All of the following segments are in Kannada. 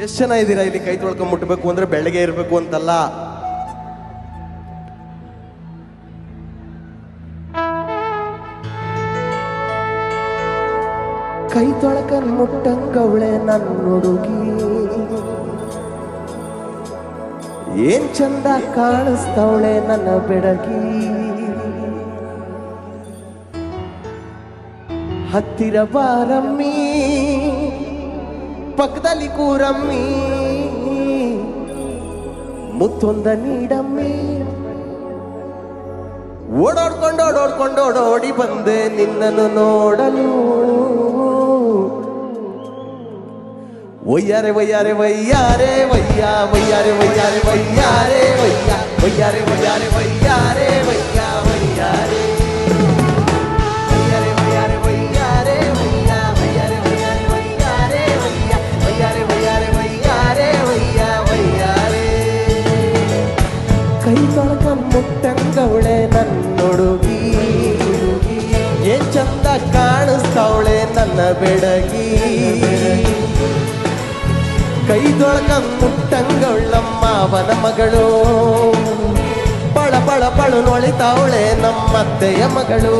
ಎಷ್ಟು ಜನ ಇದ್ದೀರಾ ಇಲ್ಲಿ ಕೈ ತೊಳ್ಕೊಂಡ್ ಮುಟ್ಬೇಕು ಅಂದ್ರೆ ಬೆಳಗ್ಗೆ ಇರಬೇಕು ಅಂತಲ್ಲ. ಕೈ ತೊಳ್ಕೊಂಡ್ ಮುಟ್ಟಂಗವಳೆ ನನ್ನ ಹುಡುಗಿ, ಏನ್ ಚಂದ ಕಾಣಿಸ್ತವಳೆ ನನ್ನ ಬೆಡಗಿ. ಹತ್ತಿರ ಬಾರಮ್ಮಿ ಪಕ್ಕದಲ್ಲಿ ಕೂರಮ್ಮಿ, ಮುತ್ತೊಂದ ನೀಡಮ್ಮಿ. ಓಡೋಡಿ ಬಂದೆ ನಿನ್ನನ್ನು ನೋಡಲು. ಒಯ್ಯಾರೆ ಒಯ್ಯಾರೆ ವಯ್ಯಾರೆ ವಯ್ಯ, ವಯ್ಯಾರೆ ವಯ್ಯಾರೆ ವಯ್ಯಾರೆ ವಯ್ಯ, ವಯ್ಯಾರೆ ವಯ್ಯಾರೆ ವಯ್ಯಾರೆ ವಯ್ಯ ವಯ್ಯಾರೆ. ಕೈ ತೊಳ್ಕೊಂಡ್ ಮುಟ್ಟಂಗವಳೆ ನನ್ನೊಡುಗಿ, ಏನ್ ಚಂದ ಕಾಣಿಸ್ತವಳೆ ನನ್ನ ಬೆಡಗಿ. ಕೈ ತೊಳ್ಕೊಂಡ್ ಮುಟ್ಟಂಗವಳಮ್ಮ ಅವನ ಮಗಳು, ಪಳ ಪಳ ಪಳು ನೊಳಿತಾವಳೆ ನಮ್ಮತ್ತೆಯ ಮಗಳು.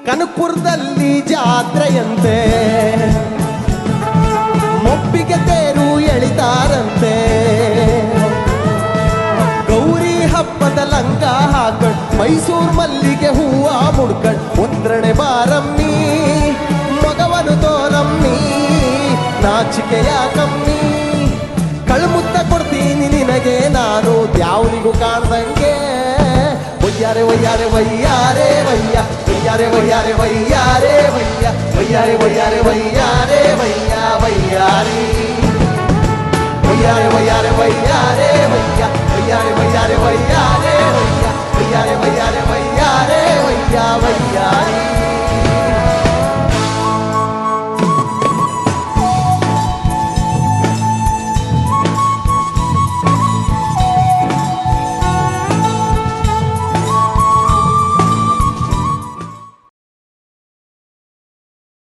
ಕನಕಪುರದಲ್ಲಿ ಜಾತ್ರೆಯಂತೆ, ಮೊಬ್ಬಿಗೆ ತೇರು ಎಳಿತಾರಂತೆ. ಗೌರಿ ಹಬ್ಬದ ಲಂಗ ಹಾಕಂಡ್ ಮೈಸೂರು ಮಲ್ಲಿಗೆ ಹೂವ ಮುಡ್ಕಂಡ್ ಒಂದ್ರಣೆ ಬಾರಮ್ಮಿ, ಮಗವನು ತೋರಮ್ಮಿ, ನಾಚಿಕೆಯ ಕಮ್ಮಿ. ಕಳ್ಮುತ್ತ ಕೊಡ್ತೀನಿ ನಿನಗೆ ನಾನು ದ್ಯಾವನಿಗೂ ಕಾಣ್ದಂಗೆ. ವಯ್ಯಾರೆ ವಯ್ಯಾರೆ ವಯ್ಯಾರೆ ವಯ್ಯ, ವಯ್ಯಾರೆ ವಯ್ಯಾರೆ ವಯ್ಯಾರೆ ವಯ್ಯ, ವಯ್ಯಾರೆ ವಯ್ಯಾರೆ ವಯ್ಯಾರೆ ವಯ್ಯ ವಯ್ಯಾರಿ. ವಯ್ಯಾರೆ ವಯ್ಯಾರೆ ವಯ್ಯಾರೆ